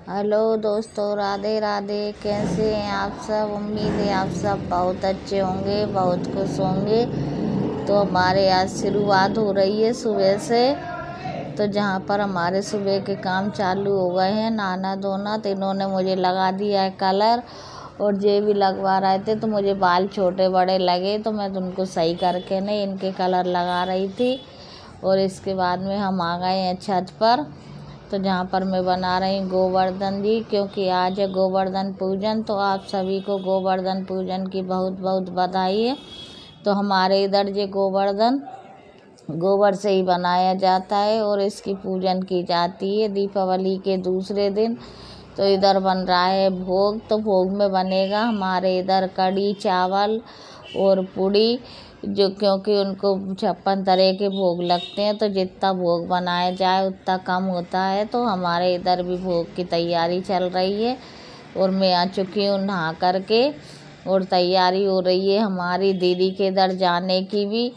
Hello दोस्तों, राधे राधे। कैसे हैं आप सब? उम्मीद है आप सब बहुत अच्छे होंगे, बहुत खुश होंगे। तो हमारे आज शुरुआत हो रही है सुबह से। तो जहाँ पर हमारे सुबह के काम चालू हो गए हैं, नहाना धोना, तो इन्होंने मुझे लगा दिया है कलर। और ये भी लगवा रहे थे तो मुझे बाल छोटे बड़े लगे, तो मैं उनको सही करके नहीं इनके कलर लगा रही थी। और इसके बाद में हम आ गए हैं छत पर, तो जहाँ पर मैं बना रही हूँ गोवर्धन जी, क्योंकि आज है गोवर्धन पूजन। तो आप सभी को गोवर्धन पूजन की बहुत बहुत बधाई है। तो हमारे इधर ये गोवर्धन गोबर से ही बनाया जाता है और इसकी पूजन की जाती है दीपावली के दूसरे दिन। तो इधर बन रहा है भोग, तो भोग में बनेगा हमारे इधर कढ़ी चावल और पूड़ी, जो क्योंकि उनको 56 तरह के भोग लगते हैं, तो जितना भोग बनाया जाए उतना कम होता है। तो हमारे इधर भी भोग की तैयारी चल रही है और मैं आ चुकी हूँ नहा करके, और तैयारी हो रही है हमारी दीदी के इधर जाने की भी।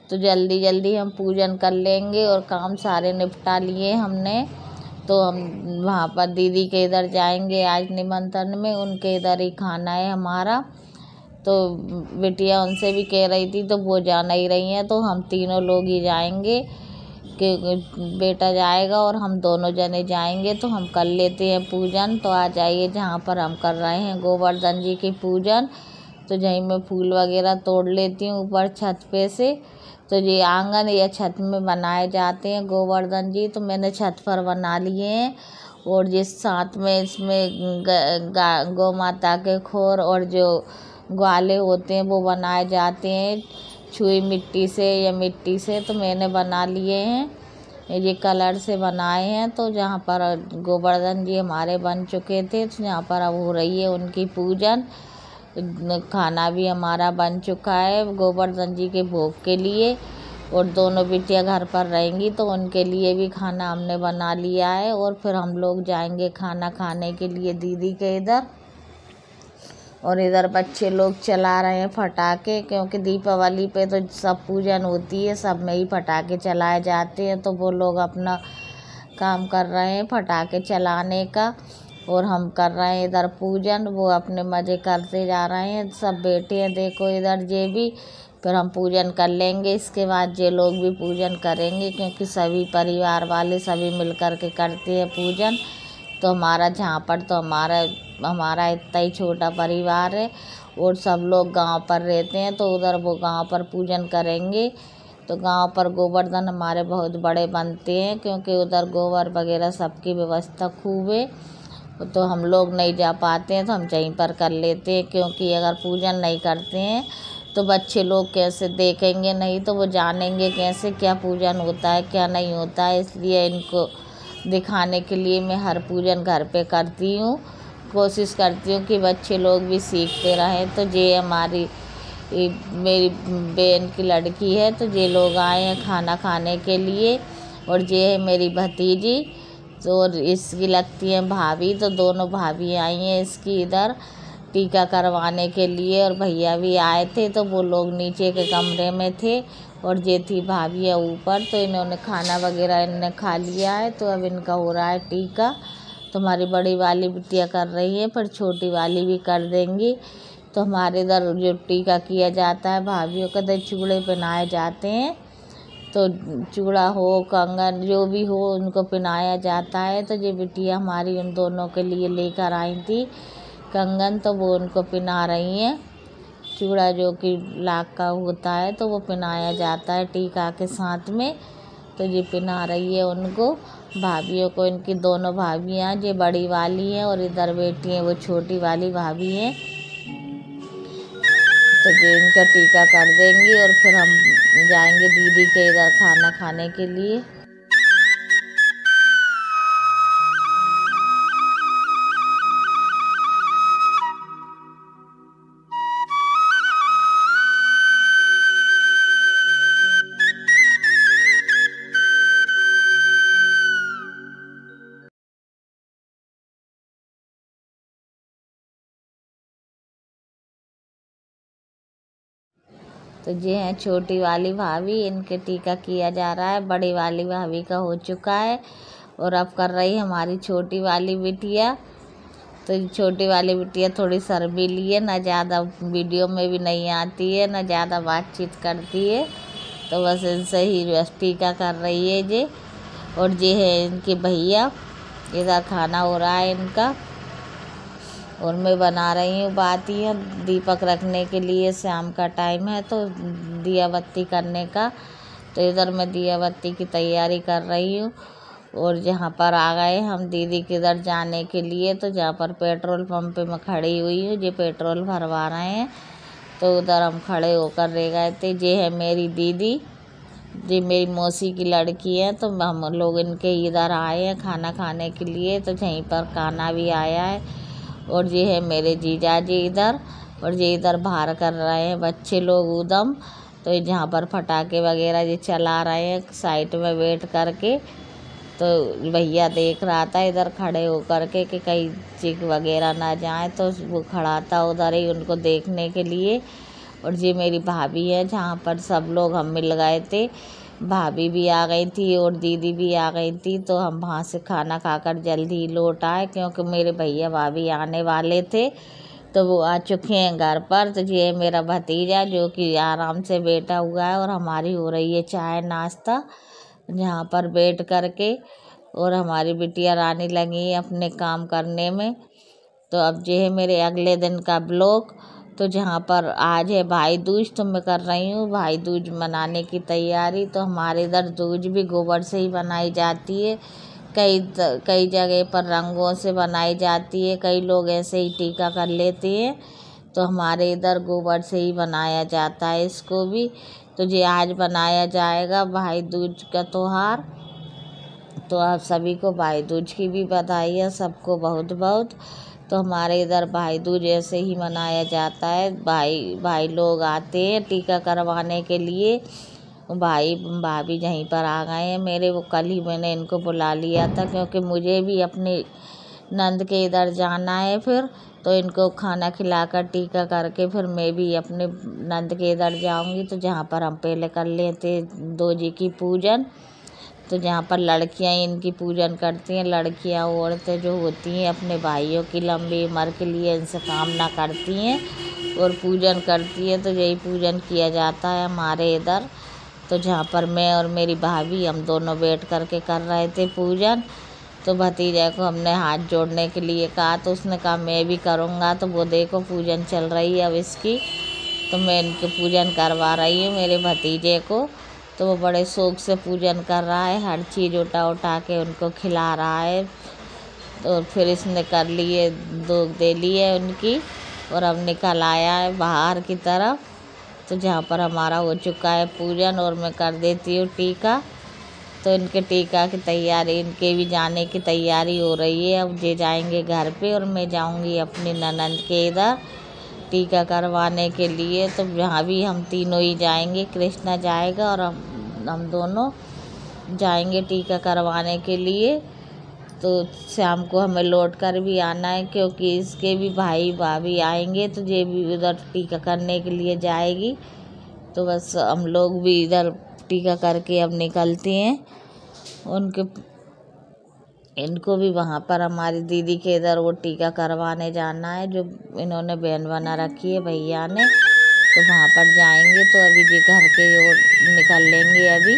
तो जल्दी जल्दी हम पूजन कर लेंगे और काम सारे निपटा लिए हमने। तो हम वहाँ पर दीदी के इधर जाएंगे आज निमंत्रण में, उनके इधर ही खाना है हमारा। तो बिटिया उनसे भी कह रही थी, तो वो जा नहीं रही हैं, तो हम तीनों लोग ही जाएंगे, कि बेटा जाएगा और हम दोनों जने जाएंगे। तो हम कर लेते हैं पूजन। तो आ जाइए जहाँ पर हम कर रहे हैं गोवर्धन जी की पूजन। तो यहीं मैं फूल वगैरह तोड़ लेती हूँ ऊपर छत पे से। तो ये आंगन या छत में बनाए जाते हैं गोवर्धन जी, तो मैंने छत पर बना लिए हैं। और जिस साथ में इसमें गौ माता के खोर और जो ग्वाले होते हैं वो बनाए जाते हैं छुई मिट्टी से या मिट्टी से, तो मैंने बना लिए हैं, ये कलर से बनाए हैं। तो जहाँ पर गोवर्धन जी हमारे बन चुके थे, तो यहाँ पर अब हो रही है उनकी पूजन। खाना भी हमारा बन चुका है गोवर्धन जी के भोग के लिए, और दोनों बिटिया घर पर रहेंगी तो उनके लिए भी खाना हमने बना लिया है। और फिर हम लोग जाएंगे खाना खाने के लिए दीदी के इधर। और इधर बच्चे लोग चला रहे हैं पटाखे, क्योंकि दीपावली पे तो सब पूजन होती है, सब में ही पटाखे चलाए जाते हैं। तो वो लोग अपना काम कर रहे हैं पटाखे चलाने का, और हम कर रहे हैं इधर पूजन। वो अपने मज़े करते जा रहे हैं, सब बैठे हैं देखो इधर ये भी। फिर हम पूजन कर लेंगे, इसके बाद ये लोग भी पूजन करेंगे, क्योंकि सभी परिवार वाले सभी मिल कर के करते हैं पूजन। तो हमारा जहाँ पर तो हमारा इतना ही छोटा परिवार है, और सब लोग गांव पर रहते हैं, तो उधर वो गांव पर पूजन करेंगे। तो गांव पर गोवर्धन हमारे बहुत बड़े बनते हैं, क्योंकि उधर गोबर वगैरह सबकी व्यवस्था खूब है। तो हम लोग नहीं जा पाते हैं, तो हम यहीं पर कर लेते हैं, क्योंकि अगर पूजन नहीं करते हैं तो बच्चे लोग कैसे देखेंगे, नहीं तो वो जानेंगे कैसे क्या पूजन होता है क्या नहीं होता है। इसलिए इनको दिखाने के लिए मैं हर पूजन घर पे करती हूँ, कोशिश करती हूँ कि बच्चे लोग भी सीखते रहें। तो ये हमारी मेरी बहन की लड़की है, तो ये लोग आए हैं खाना खाने के लिए। और ये है मेरी भतीजी, तो और इसकी लगती है भाभी। तो दोनों भाभी आई हैं इसकी इधर टीका करवाने के लिए, और भैया भी आए थे, तो वो लोग नीचे के कमरे में थे और ये थी भाभी ऊपर। तो इन्होंने खाना वगैरह इन्होंने खा लिया है, तो अब इनका हो रहा है टीका। तो हमारी बड़ी वाली बिटिया कर रही है, पर छोटी वाली भी कर देंगी। तो हमारे इधर जो टीका किया जाता है भाभीयों का, तो चूड़े पहनाए जाते हैं। तो चूड़ा हो कंगन जो भी हो उनको पहनाया जाता है। तो ये बिटिया हमारी उन दोनों के लिए लेकर आई थी कंगन, तो वो उनको पहना रही हैं। चूड़ा जो कि लाख का होता है, तो वो पहनाया जाता है टीका के साथ में। तो ये पहना रही है उनको भाभीयों को। इनकी दोनों भाभियाँ, ये बड़ी वाली हैं और इधर बैठी हैं वो छोटी वाली भाभी हैं। तो ये इनका टीका कर देंगी और फिर हम जाएंगे दीदी के इधर खाना खाने के लिए। तो ये हैं छोटी वाली भाभी, इनके टीका किया जा रहा है। बड़ी वाली भाभी का हो चुका है और अब कर रही हमारी छोटी वाली बिटिया। तो छोटी वाली बिटिया थोड़ी शर्मीली है, ना ज़्यादा वीडियो में भी नहीं आती है, ना ज़्यादा बातचीत करती है। तो बस इनसे ही बस टीका कर रही है जी। और ये है इनके भैया, इधर खाना हो रहा है इनका और मैं बना रही हूँ बातियाँ दीपक रखने के लिए। शाम का टाइम है तो दिया बत्ती करने का, तो इधर मैं दिया बत्ती की तैयारी कर रही हूँ। और जहाँ पर आ गए हम दीदी के इधर जाने के लिए, तो जहाँ पर पेट्रोल पंप पे मैं खड़ी हुई हूँ, ये पेट्रोल भरवा रहे हैं, तो उधर हम खड़े होकर रह गए थे। ये है मेरी दीदी, ये मेरी मौसी की लड़की है। तो हम लोग इनके इधर आए हैं खाना खाने के लिए, तो यहीं पर खाना भी आया है। और ये है मेरे जीजा जी इधर, और ये इधर बाहर कर रहे हैं बच्चे लोग उदम। तो जहाँ पर पटाखे वगैरह ये चला रहे हैं साइड में बैठ करके। तो भैया देख रहा था इधर खड़े होकर के कि कहीं चिक वगैरह ना जाए, तो वो खड़ा था उधर ही उनको देखने के लिए। और ये मेरी भाभी है, जहाँ पर सब लोग हम मिल गए थे। भाभी भी आ गई थी और दीदी भी आ गई थी। तो हम वहाँ से खाना खाकर जल्दी ही लौट आए, क्योंकि मेरे भैया भाभी आने वाले थे, तो वो आ चुके हैं घर पर। तो ये है मेरा भतीजा जो कि आराम से बैठा हुआ है, और हमारी हो रही है चाय नाश्ता जहाँ पर बैठ कर के। और हमारी बिटिया रानी लगी है अपने काम करने में। तो अब ये है मेरे अगले दिन का ब्लॉग। तो जहाँ पर आज है भाई दूज, तो मैं कर रही हूँ भाई दूज मनाने की तैयारी। तो हमारे इधर दूज भी गोबर से ही बनाई जाती है। कई जगह पर रंगों से बनाई जाती है, कई लोग ऐसे ही टीका कर लेते हैं। तो हमारे इधर गोबर से ही बनाया जाता है इसको भी। तो ये आज बनाया जाएगा भाई दूज का त्योहार। तो आप सभी को भाई दूज की भी बधाई है, सबको बहुत बहुत। तो हमारे इधर भाई दूज ऐसे ही मनाया जाता है। भाई लोग आते हैं टीका करवाने के लिए। भाई भाभी यहीं पर आ गए हैं मेरे। वो कल ही मैंने इनको बुला लिया था, क्योंकि मुझे भी अपने नंद के इधर जाना है फिर। तो इनको खाना खिलाकर टीका करके फिर मैं भी अपने नंद के इधर जाऊंगी। तो जहाँ पर हम पहले कर लेते दो जी की पूजन, तो जहाँ पर लड़कियाँ इनकी पूजन करती हैं, लड़कियाँ औरतें जो होती हैं अपने भाइयों की लंबी उम्र के लिए इनसे कामना करती हैं और पूजन करती हैं। तो यही पूजन किया जाता है हमारे इधर। तो जहाँ पर मैं और मेरी भाभी हम दोनों बैठ कर के कर रहे थे पूजन। तो भतीजा को हमने हाथ जोड़ने के लिए कहा, तो उसने कहा मैं भी करूँगा। तो वो देखो पूजन चल रही है अब इसकी, तो मैं इनके पूजन करवा रही हूँ मेरे भतीजे को। तो वो बड़े शौक से पूजन कर रहा है, हर चीज़ उठा के उनको खिला रहा है। तो फिर इसने कर लिए, दो दे लिए उनकी, और अब निकल आया है बाहर की तरफ। तो जहाँ पर हमारा हो चुका है पूजन, और मैं कर देती हूँ टीका। तो इनके टीका की तैयारी, इनके भी जाने की तैयारी हो रही है। अब ये जाएंगे घर पे और मैं जाऊंगी अपनी ननंद के इधर टीका करवाने के लिए। तो यहाँ भी हम तीनों ही जाएंगे, कृष्णा जाएगा और हम दोनों जाएंगे टीका करवाने के लिए। तो शाम को हमें लौट कर भी आना है, क्योंकि इसके भी भाई भाभी आएंगे, तो ये भी उधर टीका करने के लिए जाएगी। तो बस हम लोग भी इधर टीका करके अब निकलते हैं। इनको भी वहाँ पर हमारी दीदी के इधर वो टीका करवाने जाना है, जो इन्होंने बहन बना रखी है भैया ने। तो वहाँ पर जाएंगे। तो अभी जी घर के ओर निकल लेंगे अभी।